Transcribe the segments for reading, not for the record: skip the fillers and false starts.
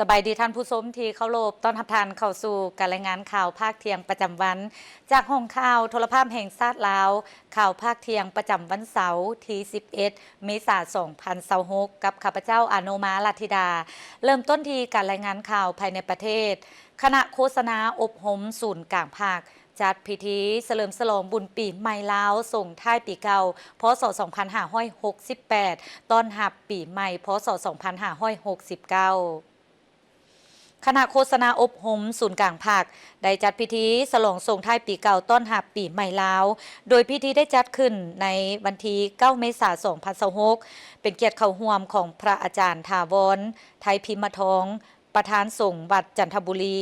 สบายดีท่านผู้ชมที่เคารพต้อนรับท่านเข้าสู่การรายงานข่าวภาคเที่ยงประจำวันจากห้องข่าวโทรภาพแห่งชาติลาวข่าวภาคเที่ยงประจำวันเสาร์ที่11เมษายน2026กับข้าพเจ้าอโนมาลัทธิดาเริ่มต้นที่การรายงานข่าวภายในประเทศคณะโฆษณาอบรมศูนย์กลางภาคจัดพิธีเฉลิมฉลองบุญปีใหม่ลาวส่งท้ายปีเก่าพศ2568ต้อนรับปีใหม่พศ2569คณะโฆษณาอบรมศูนย์กลางภาคได้จัดพิธีฉลองส่งท้ายปีเก่าต้อนรับปีใหม่ลาวโดยพิธีได้จัดขึ้นในวันที่9 เมษายน 2026เป็นเกียรติเข้าร่วมของพระอาจารย์ถาวรไทยพิมพ์ทองประธานสงฆ์วัดจันทบุรี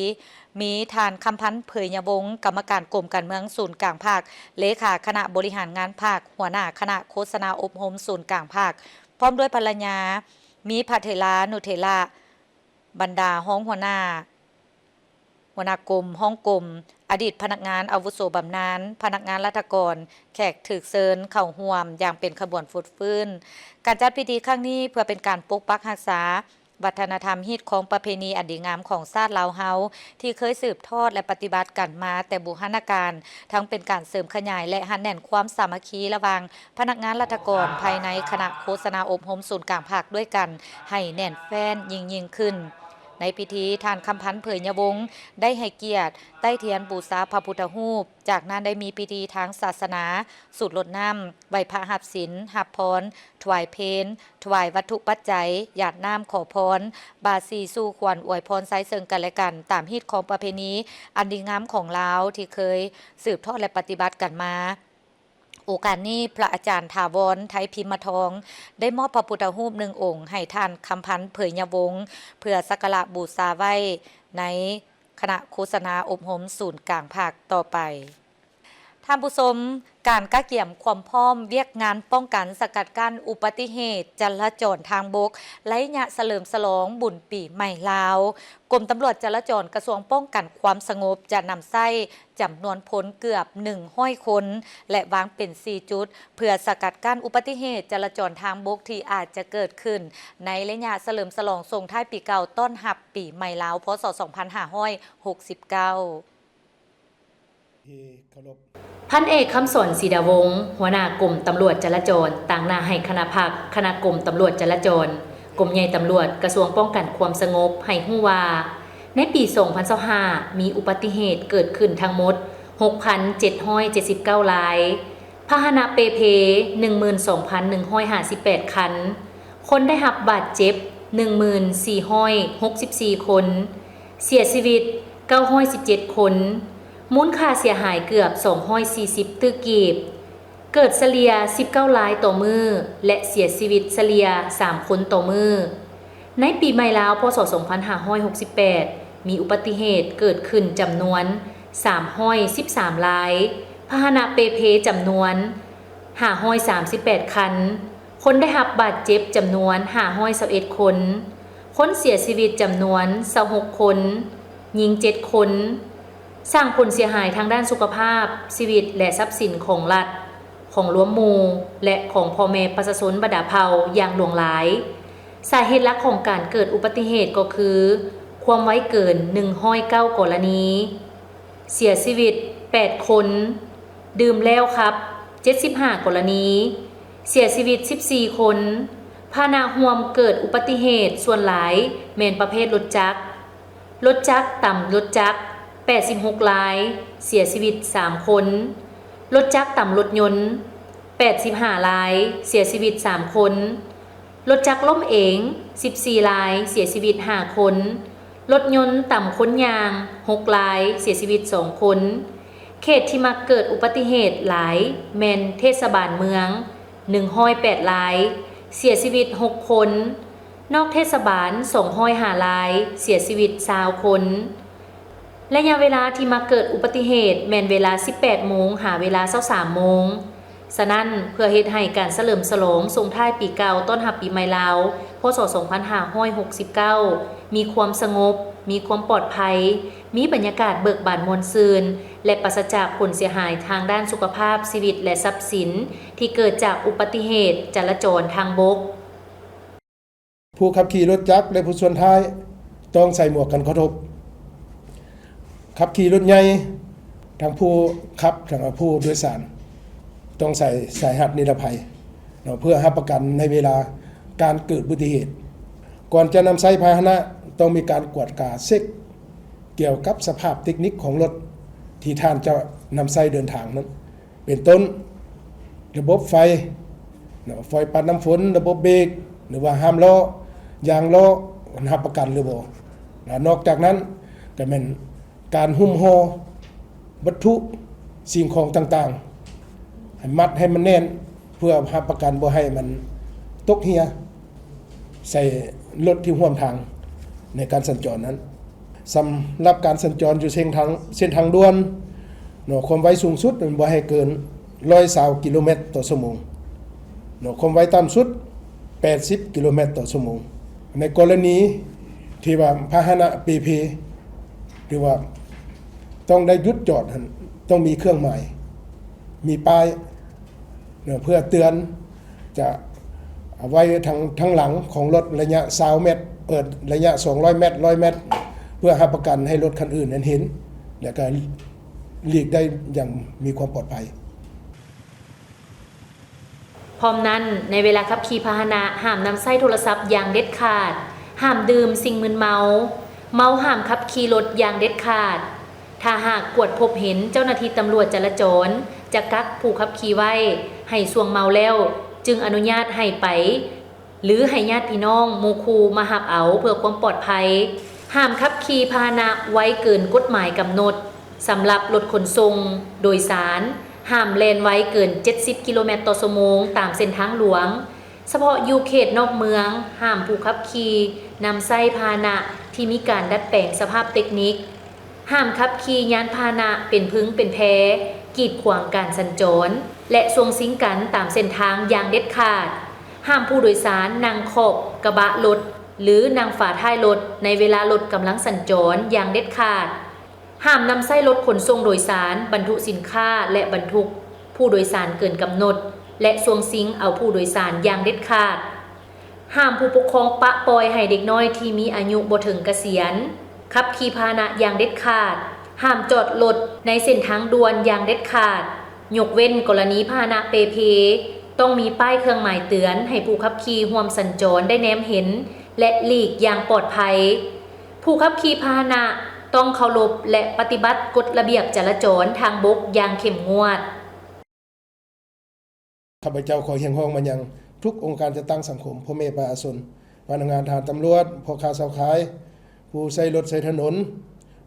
มีทานคำพันธ์เผยยบงกรรมการกรมการเมืองศูนย์กลางภาคเลขาคณะบริหารงานภาคหัวหน้าคณะโฆษณาอบรมศูนย์กลางภาคพร้อมด้วยภรรยามีพระเถรานุเถระบรรดาห้องหัวหน้ากรมห้องกรมอดีตพนักงานอาวุโสบำนาญพนักงานราชการแขกถึกเซินเข้าร่วมอย่างเป็นขบวนฟุดฟื้นการจัดพิธีครั้งนี้เพื่อเป็นการปกปักรักษาวัฒนธรรมฮิตของประเพณีอันดีงามของชาติลาวเฮาที่เคยสืบทอดและปฏิบัติกันมาแต่บูรณาการทั้งเป็นการเสริมขยายและหันแน่นความสามัคคีระหว่างพนักงานราชการภายในคณะโฆษณาอบรมศูนย์กลางภาคด้วยกันให้แน่นแฟ้นยิ่งขึ้นในพิธีท่านคำพันธ์เผยยวงศ์ได้ให้เกียรติใต้เทียนบูชาพระพุทธรูปจากนั้นได้มีพิธีทางศาสนาสูตรลดน้ำไหว้พระหับศีลหับพรถวายเพลถวายวัตถุปัจจัยหยาดน้ำขอพรบาสีสู่ขวัญอวยพรไซเซิงกันและกันตามฮิตของประเพณีอันดีงามของลาวที่เคยสืบทอดและปฏิบัติกันมาโอกาสนี้พระอาจารย์ถาวรไทยพิมพ์ทองได้มอบพระพุทธรูป1 องค์ให้ท่านคำพันธ์เผยยวงศ์เพื่อสักการะบูชาไว้ในคณะโฆษณาอบรมศูนย์กลางภาคต่อไปท่านผู้ชมการกะเกี่ยมความพร้อมเวียกงานป้องกันสกัดกั้นอุบัติเหตุจราจรทางบกและยะเฉลิมฉลองบุญปีใหม่ลาวกรมตำรวจจราจรกระทรวงป้องกันความสงบจะนำไส้จำนวนพลเกือบ100 คนและวางเป็น4 จุดเพื่อสกัดกั้นอุบัติเหตุจราจรทางบกที่อาจจะเกิดขึ้นในระยะเฉลิมฉลองส่งท้ายปีเก่าต้อนรับปีใหม่ลาวพศ2569พันเอกคำสนศรีดาวงศ์หัวหน้ากรมตำรวจจราจรต่างหน้าให้คณะภาคคณะกรมตำรวจจราจรกรมใหญ่ตำรวจกระทรวงป้องกันความสงบให้ฮู้ว่าในปี2025มีอุบัติเหตุเกิดขึ้นทั้งหมด 6,779 รายพาหนะเปเพ 12,158 คันคนได้รับบาดเจ็บ 1464 คนเสียชีวิต917 คนมูลค่าเสียหายเกือบ240ตึกกีบเกิดเฉลี่ย19 รายต่อมือและเสียชีวิตเฉลี่ย3 คนต่อมือในปีใหม่ลาวพศ2568มีอุบัติเหตุเกิดขึ้นจำนวน313 รายพาหนะเปเพจำนวน538 คันคนได้รับบาดเจ็บจำนวน521 คนคนเสียชีวิตจำนวน26 คนหญิง7 คนสร้างผลเสียหายทางด้านสุขภาพชีวิตและทรัพย์สินของรัฐของร่วมหมู่และของพ่อแม่ประชาชนบรรดาเผ่าอย่างหลวงหลายสาเหตุหลักของการเกิดอุบัติเหตุก็คือความไวเกิน109 กรณีเสียชีวิต8 คนดื่มแล้วครับ75 กรณีเสียชีวิต14 คนพาหนะร่วมเกิดอุบัติเหตุส่วนหลายแม่นประเภทรถจักรต่ำรถจักร86 รายเสียชีวิต3 คนรถจักรต่ำรถยนต์85 รายเสียชีวิต3 คนรถจักรล้มเอง14 รายเสียชีวิต5 คนรถยนต์ต่ำค้นยาง6 รายเสียชีวิต2 คนเขตที่มักเกิดอุบัติเหตุหลายแม่นเทศบาลเมือง108 รายเสียชีวิต6 คนนอกเทศบาล205 รายเสียชีวิต20 คนระยะเวลาที่มาเกิดอุบัติเหตุแม่นเวลา 18 โมงหาเวลา 23 โมงฉะนั้นเพื่อเฮ็ดให้การเฉลิมฉลองส่งท้ายปีเก่าต้อนรับปีใหม่ลาวพศ2569มีความสงบมีความปลอดภัยมีบรรยากาศเบิกบานม่วนซื่นและปราศจากผลเสียหายทางด้านสุขภาพชีวิตและทรัพย์สินที่เกิดจากอุบัติเหตุจราจรทางบกผู้ขับขี่รถจักรและผู้ส่วนท้าย ต้องใส่หมวกกันกระทบขับขี่รถใหญ่ทั้งผู้ขับทั้งผู้โดยสารต้องใส่สายหัดนิรภัยเพื่อให้ประกันในเวลาการเกิดอุบัติเหตุก่อนจะนำใช้พาหนะต้องมีการกวดกาเช็คเกี่ยวกับสภาพเทคนิคของรถที่ท่านจะนำใช้เดินทางนั้นเป็นต้นระบบไฟปัดน้ำฝนระบบเบรกหรือว่าห้ามล้อยางล้อรับประกันหรือบ่นอกจากนั้นก็เป็นการหุ้มห่อวัตถุสิ่งของต่างๆให้มัดให้มันแน่นเพื่อรับประกันบ่ให้มันตกเหี่ยใส่รถที่ร่วมทางในการสัญจรนั้นสำหรับการสัญจรอยู่เส้นทางด่วนความไวสูงสุดมันบ่ให้เกิน120กิโลเมตรต่อชั่วโมงความไวต่ำสุด80กิโลเมตรต่อชั่วโมงในกรณีที่ว่าพาหนะPPหรือว่าต้องได้หยุดจอดต้องมีเครื่องหมายมีป้ายเพื่อเตือนจะเอาไว้ทางหลังของรถระยะ20เมตรเปิดระยะ200เมตร100เมตรเพื่อให้ประกันให้รถคันอื่นนั้นเห็นและก็หลีกได้อย่างมีความปลอดภัยพร้อมนั้นในเวลาขับขี่พาหนะห้ามนำใช้โทรศัพท์อย่างเด็ดขาดห้ามดื่มสิ่งมึนเมาห้ามขับขี่รถอย่างเด็ดขาดถ้าหากกวดพบเห็นเจ้าหน้าที่ตำรวจจราจรจะกักผู้ขับขี่ไว้ให้ส่วงเมาแล้วจึงอนุญาตให้ไปหรือให้ญาติพี่น้องหมู่คู่มาหับเอาเพื่อความปลอดภัยห้ามขับขี่พาหนะไว้เกินกฎหมายกำหนดสำหรับรถขนส่งโดยสารห้ามแล่นไว้เกิน70กิโลเมตรต่อชั่วโมงตามเส้นทางหลวงเฉพาะอยู่เขตนอกเมืองห้ามผู้ขับขี่นำใช้พาหนะที่มีการดัดแปลงสภาพเทคนิคห้ามขับขี่ยานพาหนะเป็นพึงเป็นแพกีดขวางการสัญจรและทรงสิงกันตามเส้นทางอย่างเด็ดขาดห้ามผู้โดยสารนั่งขอบกระบะรถหรือนั่งฝาท้ายรถในเวลารถกำลังสัญจรอย่างเด็ดขาดห้ามนำใช้รถขนส่งโดยสารบรรทุกสินค้าและบรรทุกผู้โดยสารเกินกำหนดและทรงสิงเอาผู้โดยสารอย่างเด็ดขาดห้ามผู้ปกครองปะปล่อยให้เด็กน้อยที่มีอายุบ่ถึงเกษียณขับขี่พาหนะอย่างเด็ดขาดห้ามจอดรถในเส้นทางด่วนอย่างเด็ดขาดยกเว้นกรณีพาหนะเปเพต้องมีป้ายเครื่องหมายเตือนให้ผู้ขับขี่ร่วมสัญจรได้แนมเห็นและหลีกอย่างปลอดภัยผู้ขับขี่พาหนะต้องเคารพและปฏิบัติกฎระเบียบจราจรทางบกอย่างเข้มงวดข้าพเจ้าขอเรียกร้องมายังทุกองค์การจัดตั้งสังคมพ่อแม่ประชาชนพนักงานทหารตำรวจพ่อค้าชาวขายผู้ใช้รถใช้ถนน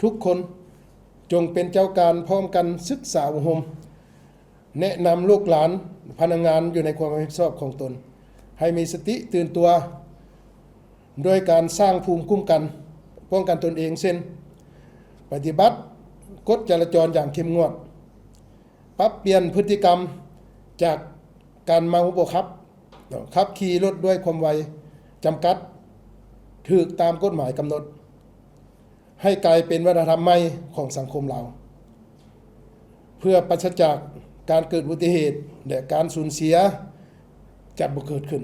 ทุกคนจงเป็นเจ้าการพร้อมกันศึกษาอบรมแนะนำลูกหลานพนักงานอยู่ในความรับผิดชอบของตนให้มีสติตื่นตัวโดยการสร้างภูมิคุ้มกันป้องกันตนเองเช่นปฏิบัติกฎจราจรอย่างเข้มงวดปรับเปลี่ยนพฤติกรรมจากการเมาบ่ขับขี่รถด้วยความไวจำกัดถูกตามกฎหมายกำหนดให้กลายเป็นวัฒนธรรมใหม่ของสังคมเราเพื่อปราศจากการเกิดอุบัติเหตุและการสูญเสียจะบ่เกิดขึ้น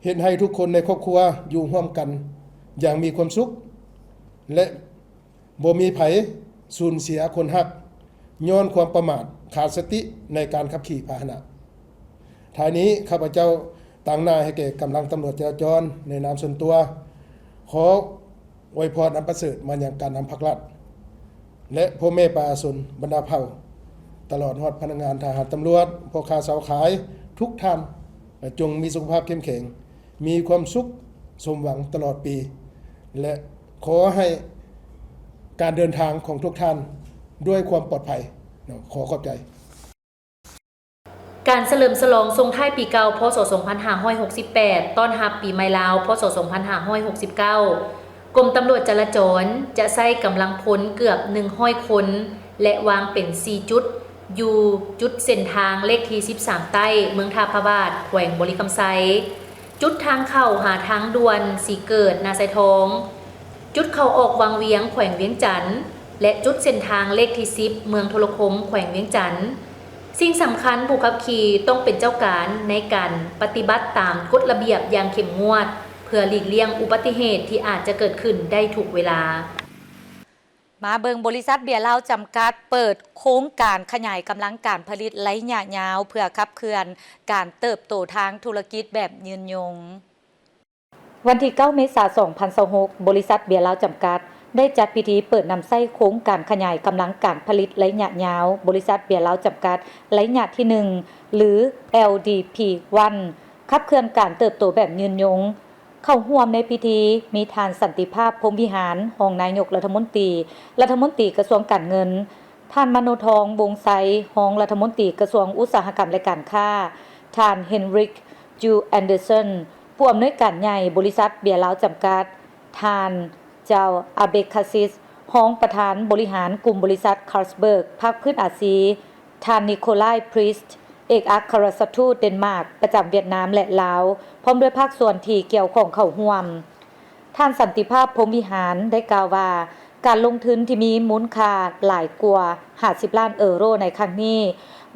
เฮ็ดให้ทุกคนในครอบครัวอยู่ร่วมกันอย่างมีความสุขและบ่มีไผสูญเสียคนฮักย้อนความประมาทขาดสติในการขับขี่พาหนะท้ายนี้ข้าพเจ้าตั้งหน้าให้แก่กำลังตำรวจจราจรในนามส่วนตัวขออวยพรอันประเสริฐมาอย่างการนำภาครัฐและพ่อแม่ประชาชนบรรดาเผ่าตลอดฮอดพนักงานทหารตำรวจพ่อค้าชาวขายทุกท่านจงมีสุขภาพเข้มแข็งมีความสุขสมหวังตลอดปีและขอให้การเดินทางของทุกท่านด้วยความปลอดภัยขอขอบใจการเฉลิมฉลองส่งท้ายปีเก่าพศ2568ต้อนรับปีใหม่ลาวพศ2569กรมตำรวจจราจรจะใช้กำลังพลเกือบ100คนและวางเป็น4จุดอยู่จุดเส้นทางเลขที่13ใต้เมืองท่าพระบาทแขวงบริคำไซจุดทางเข้าหาทางด่วนสีเกิดนาไซทองจุดเข้าออกวังเวียงแขวงเวียงจันทน์และจุดเส้นทางเลขที่10เมืองโทรคมแขวงเวียงจันทน์สิ่งสำคัญผู้ขับขี่ต้องเป็นเจ้าการในการปฏิบัติตามกฎระเบียบอย่างเข้มงวด เพื่อหลีกเลี่ยงอุบัติเหตุที่อาจจะเกิดขึ้นได้ทุกเวลามาเบิงบริษัทเบียร์ลาวจำกัดเปิดโครงการขยายกำลังการผลิตระยะยาวเพื่อขับเคลื่อนการเติบโตทางธุรกิจแบบยืนยงวันที่ 9 เมษายน 2026 บริษัทเบียร์ลาวจำกัดได้จัดพิธีเปิดนำไส้โครงการขยายกำลังการผลิตระยะยาวบริษัทเบียร์ลาวจำกัดระยะที่ 1 หรือ LDP1 ขับเคลื่อนการเติบโตแบบยืนยงเข้าร่วมในพิธีมีทานสันติภาพพรหมวิหารรองนายกรัฐมนตรีกระทรวงการเงินท่านมโนทองวงไซรองรัฐมนตรีกระทรวงอุตสาหกรรมและการค้าท่านเฮนริกจูแอนเดอร์สันผู้อำนวยการใหญ่บริษัทเบียร์ลาวจำกัดท่านเจ้าอาเบคาซิสรองประธานบริหารกลุ่มบริษัทคาร์ลสเบิร์กภาคพื้นอาซีท่านนิโคลายพริสต์เอกอัครราชทูตเดนมาร์กประจำเวียดนามและลาวพร้อมด้วยภาคส่วนที่เกี่ยวข้องเข้าร่วมท่านสันติภาพพรหมวิหารได้กล่าวว่าการลงทุนที่มีมูลค่าหลายกว่า50ล้านยูโรในครั้งนี้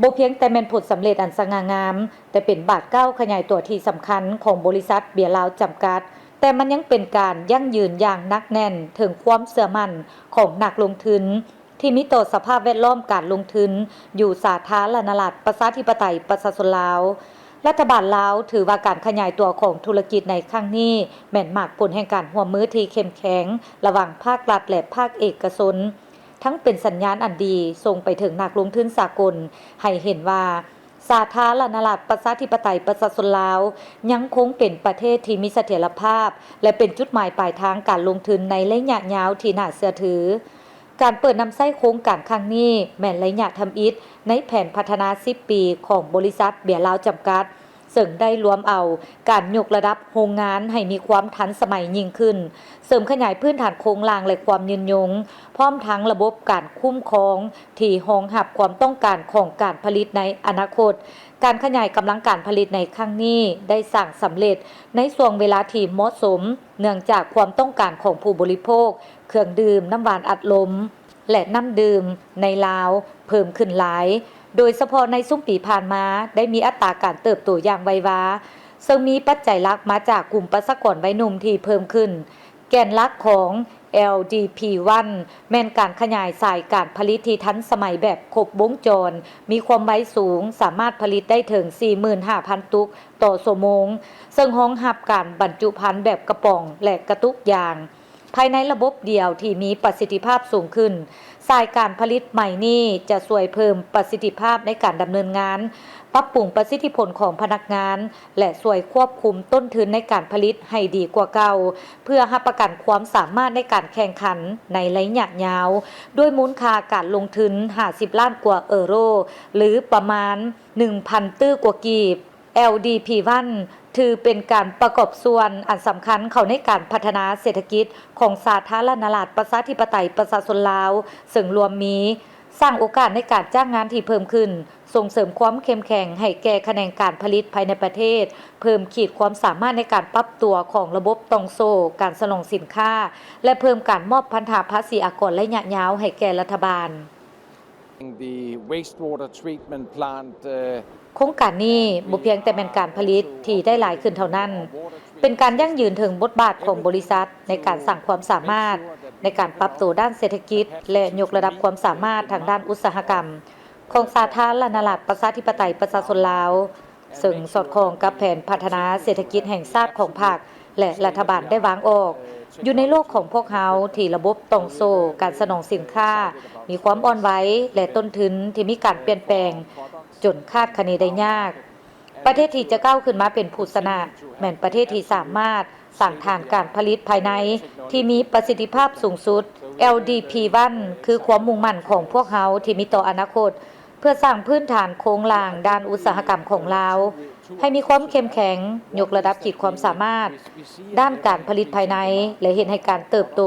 บ่เพียงแต่แม่นผลสำเร็จอันสง่างามแต่เป็นบาทก้าวขยายตัวที่สำคัญของบริษัทเบียร์ลาวจำกัดแต่มันยังเป็นการยั่งยืนอย่างหนักแน่นถึงความเชื่อมั่นของนักลงทุนที่มีต่อสภาพแวดล้อมการลงทุนอยู่สาธารณรัฐประชาธิปไตยประชาชนลาวรัฐบาลลาวถือว่าการขยายตัวของธุรกิจในครั้งนี้แม่นมากผลแห่งการร่วมมือที่เข้มแข็งระหว่างภาครัฐและภาคเอกชนทั้งเป็นสัญญาณอันดีส่งไปถึงนักลงทุนสากลให้เห็นว่าสาธารณรัฐประชาธิปไตยประชาชนลาวยังคงเป็นประเทศที่มีเสถียรภาพและเป็นจุดหมายปลายทางการลงทุนในระยะยาวที่น่าเชื่อถือการเปิดนำไส้โครงการครั้งนี้แม่นระยะทำอิฐในแผนพัฒนา10ปีของบริษัทเบียร์ลาวจำกัดซึ่งได้รวมเอาการยกระดับโรงงานให้มีความทันสมัยยิ่งขึ้นเสริมขยายพื้นฐานโครงล่างและความยืนยงพร้อมทั้งระบบการคุ้มครองที่รองรับความต้องการของการผลิตในอนาคตการขยายกำลังการผลิตในครั้งนี้ได้สร้างสำเร็จในช่วงเวลาที่เหมาะสมเนื่องจากความต้องการของผู้บริโภคเครื่องดื่มน้ำหวานอัดลมและน้ำดื่มในลาวเพิ่มขึ้นหลายโดยเฉพาะในช่วงปีผ่านมาได้มีอัตราการเติบโตอย่างไววาซึ่งมีปัจจัยหลักมาจากกลุ่มประชากรวัยหนุ่มที่เพิ่มขึ้นแกนหลักของ LDP1 แม่นการขยายสายการผลิตที่ทันสมัยแบบครบวงจรมีความไวสูงสามารถผลิตได้ถึง 45,000 ตุกต่อชั่วโมงซึ่งรองรับการบรรจุภัณฑ์แบบกระป๋องและกระตุกยางภายในระบบเดียวที่มีประสิทธิภาพสูงขึ้นสายการผลิตใหม่นี้จะช่วยเพิ่มประสิทธิภาพในการดำเนินงานปรับปรุงประสิทธิผลของพนักงานและช่วยควบคุมต้นทุนในการผลิตให้ดีกว่าเก่าเพื่อรับประกันความสามารถในการแข่งขันในระยะยาวด้วยมูลค่าการลงทุน50ล้านกว่ายูโรหรือประมาณ 1,000 ตื้อกว่ากีบ LDP1 ถือเป็นการประกอบส่วนอันสำคัญเข้าในการพัฒนาเศรษฐกิจของสาธารณรัฐประชาธิปไตยประชาชนลาวซึ่งรวมมีสร้างโอกาสในการจ้างงานที่เพิ่มขึ้นส่งเสริมความเข้มแข็งให้แก่แขนงการผลิตภายในประเทศเพิ่มขีดความสามารถในการปรับตัวของระบบตองโซ่การสนองสินค้าและเพิ่มการมอบพันธภาษีอากรระยะยาวให้แก่รัฐบาลThe wastewater treatment plant โครงการนี้บ่เพียงแต่เป็นการผลิตที่ได้หลายขึ้นเท่านั้นเป็นการยั่งยืนถึงบทบาทของบริษัทในการสร้างความสามารถในการปรับตัวด้านเศรษฐกิจและยกระดับความสามารถทางด้านอุตสาหกรรมของสาธารณรัฐประชาธิปไตยประชาชนลาวซึ่งสอดคล้องกับแผนพัฒนาเศรษฐกิจแห่งชาติของภาคและรัฐบาลได้วางออกอยู่ในโลกของพวกเขาที่ระบบตองโซ่การสนองสินค้ามีความอ่อนไหวและต้นทุนที่มีการเปลี่ยนแปลงจนคาดคะเนได้ยากประเทศที่จะก้าวขึ้นมาเป็นผู้ชนะแม่นประเทศที่สามารถสร้างฐานการผลิตภายในที่มีประสิทธิภาพสูงสุด LDP1 คือความมุ่งมั่นของพวกเขาที่มีต่ออนาคตเพื่อสร้างพื้นฐานโครงล่างด้านอุตสาหกรรมของลาวให้มีความเข้มแข็งยกระดับขีดความสามารถด้านการผลิตภายในและเห็นให้การเติบโต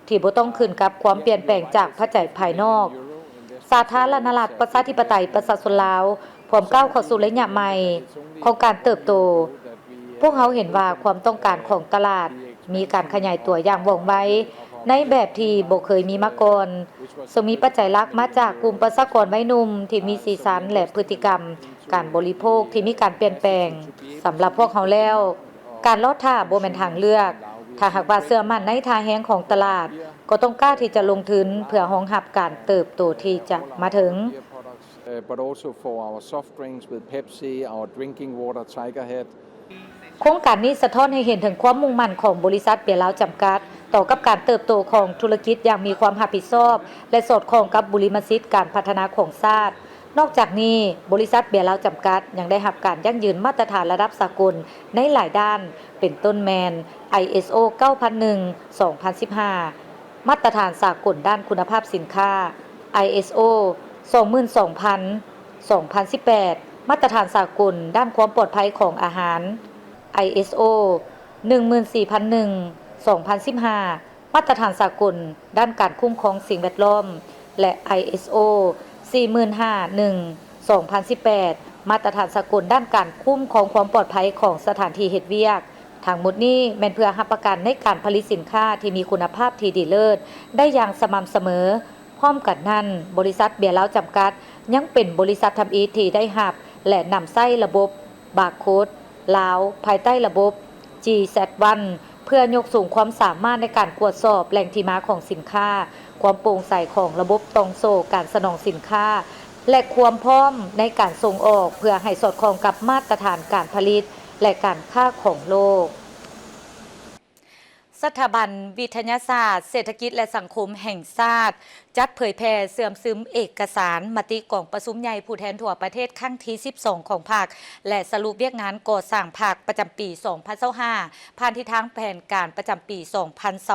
ที่บ่ต้องขึ้นกับความเปลี่ยนแปลงจากปัจจัยภายนอกสาธารณรัฐประชาธิปไตยประชาชนลาวพร้อมก้าวเข้าสู่ระยะใหม่ของการเติบโตพวกเขาเห็นว่าความต้องการของตลาดมีการขยายตัวอย่างว่องไวในแบบที่บ่เคยมีมาก่อนซึ่งมีปัจจัยหลักมาจากกลุ่มประชากรวัยหนุ่มที่มีสีสันและพฤติกรรมการบริโภคที่มีการเปลี่ยนแปลงสำหรับพวกเขาแล้ว การลอดท่าบ่แม่นทางเลือก ถ้าหากว่าเชื่อมั่นในท่าแฮงของตลาด ก็ต้องกล้าที่จะลงทุนเพื่อรองรับการเติบโตที่จะมาถึง But also for our soft drinks with Pepsi, our drinking water, Tigerhead. โครงการนี้สะท้อนให้เห็นถึงความมุ่งมั่นของบริษัทเบียร์ลาวจำกัดต่อกับการเติบโตของธุรกิจอย่างมีความรับผิดชอบและสอดคล้องกับบุริมสิทธิ์การพัฒนาของชาตินอกจากนี้บริษัทเบียร์ลาวจำกัดยังได้รับการยั่งยืนมาตรฐานระดับสากลในหลายด้านเป็นต้นแมน ISO 9001 2015 มาตรฐานสากลด้านคุณภาพสินค้า ISO 22000 2018 มาตรฐานสากลด้านความปลอดภัยของอาหาร ISO 14001 2015 มาตรฐานสากลด้านการคุ้มครองสิ่งแวดล้อมและ ISO 45001 2018 มาตรฐานสากลด้านการคุ้มครองความปลอดภัยของสถานที่เฮ็ดเวียกทั้งหมดนี้แม่นเพื่อรับประกันในการผลิตสินค้าที่มีคุณภาพที่ดีเลิศได้อย่างสม่ำเสมอพร้อมกันนั้นบริษัทเบียร์ลาวจำกัดยังเป็นบริษัททำอีที่ได้รับและนำใช้ระบบบาร์โค้ดลาวภายใต้ระบบ GZ1 เพื่อยกสูงความสามารถในการตรวจสอบแหล่งที่มาของสินค้าความโปร่งใสของระบบตรงโซ่การสนองสินค้าและความพร้อมในการส่งออกเพื่อให้สอดคล้องกับมาตรฐานการผลิตและการค้าของโลกสถาบันวิทยาศาสตร์เศรษฐกิจและสังคมแห่งชาติจัดเผยแพร่เสื่อมซึมเอกสารมติกองประชุมใหญ่ผู้แทนทั่วประเทศครั้งที่12ของภาคและสรุปเวียกงานก่อสร้างภาคประจำปี 2025ผ่านที่ทางแผนการประจำปี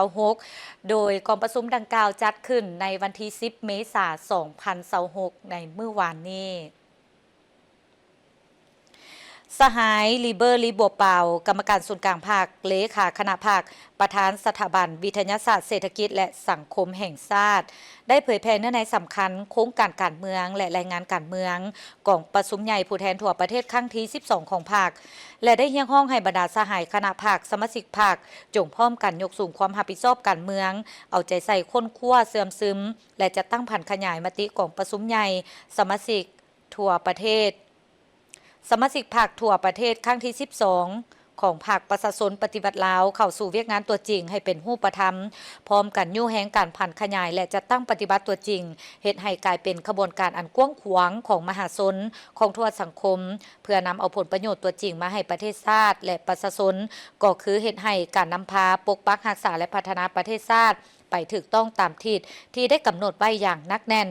2026โดยกองประชุมดังกล่าวจัดขึ้นในวันที่10 เมษายน 2026ในเมื่อวานนี้สหายลีเบอร์ลีบัวเปากรรมการส่วนกลางภาคเลขาคณะภาคประธานสถาบันวิทยาศาสตร์เศรษฐกิจและสังคมแห่งชาติได้เผยแพร่เนื้อในสำคัญโครงการการเมืองและรายงานการเมืองกองประชุมใหญ่ผู้แทนทั่วประเทศครั้งที่12ของภาคและได้เรียกร้องให้บรรดาสหายคณะภาคสมาชิกภาคจงพร้อมกันยกสูงความรับผิดชอบการเมืองเอาใจใส่ค้นคว้าเสื่อมซึมและจะตั้งผันขยายมติกองประชุมใหญ่สมาชิกทั่วประเทศสมาชิกภาคทั่วประเทศครั้งที่12ของภาคประชาชนปฏิบัติลาวเข้าสู่เวียกงานตัวจริงให้เป็นรูปธรรมพร้อมกันยู่แห่งการผันขยายและจะตั้งปฏิบัติตัวจริงเฮ็ดให้กลายเป็นขบวนการอันกว้างขวางของมหาชนของทั่วสังคมเพื่อนำเอาผลประโยชน์ตัวจริงมาให้ประเทศชาติและประชาชนก็คือเฮ็ดให้การนำพาปกปักรักษาและพัฒนาประเทศชาติไปถูกต้องตามทิศที่ได้กำหนดไว้อย่างนักแน่น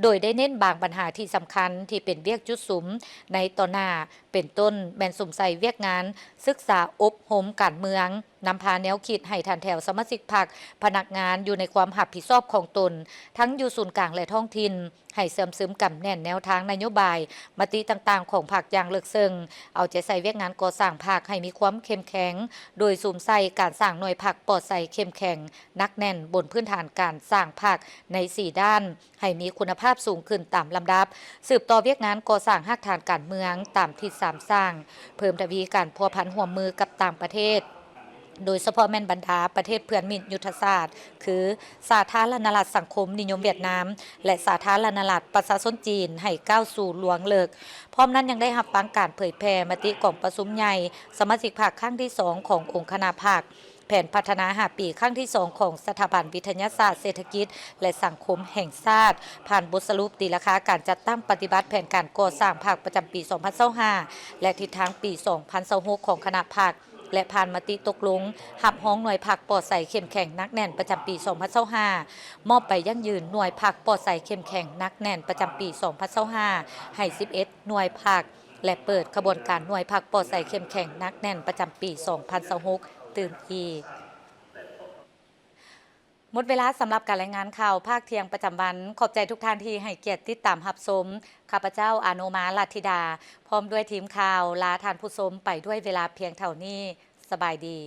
โดยได้เน้นบางปัญหาที่สำคัญที่เป็นเวียกจุดสุมในต่อหน้าเป็นต้นแม่นสมใส่เวียกงานศึกษาอบรมการเมืองนำพาแนวคิดให้ทันแถวสมาชิกพรรคพนักงานอยู่ในความรับผิดชอบของตนทั้งอยู่ศูนย์กลางและท้องถิ่นให้เสริมซึมกับแน่นแนวทางนโยบายมติต่างๆของพรรคอย่างเลิกซึ่งเอาใจใส่เวียกงานก่อสร้างพรรคให้มีความเข้มแข็งโดยสุ่มใส่การสร้างหน่วยพรรคปลอดใส่เข้มแข็งนักแน่นบนพื้นฐานการสร้างพรรคใน4ด้านให้มีคุณภาพสูงขึ้นตามลำดับสืบต่อเวียกงานก่อสร้างรากฐานการเมืองตามทิศ3สร้างเพิ่มทวีการพัวพันร่วมมือกับต่างประเทศโดยเฉพาะแม่นบรรดาประเทศเพื่อนมิตรยุทธศาสตร์คือสาธารณรัฐสังคมนิยมเวียดนามและสาธารณรัฐประชาชนจีนให้ก้าวสู่หลวงเลิกพร้อมนั้นยังได้รับฟังการเผยแพร่มติกองประชุมใหญ่สมาชิกภาคครั้งที่2ขององค์คณะภาคแผนพัฒนา5 ปีครั้งที่2ของสถาบันวิทยาศาสตร์เศรษฐกิจและสังคมแห่งชาติผ่านบทสรุปตีราคาการจัดตั้งปฏิบัติแผนการก่อสร้างภาคประจำปี 2025และทิศทางปี 2026ของคณะภาคและผ่านมติตกลงหับห้องหน่วยผักปลอดใส่เข้มแข็งนักแน่นประจำปี 2025มอบไปยั่งยืนหน่วยผักปลอดใส่เข้มแข็งนักแน่นประจำปี 2025ให้11หน่วยผักและเปิดขบวนการหน่วยผักปลอดใส่เข้มแข็งนักแน่นประจำปี 2026ตื่นอีกหมดเวลาสำหรับการรายงานข่าวภาคเที่ยงประจำวันขอบใจทุกท่านที่ให้เกียรติติดตามรับชมข้าพเจ้าอาโนมาลัทธิดาพร้อมด้วยทีมข่าวลาท่านผู้ชมไปด้วยเวลาเพียงเท่านี้สบายดี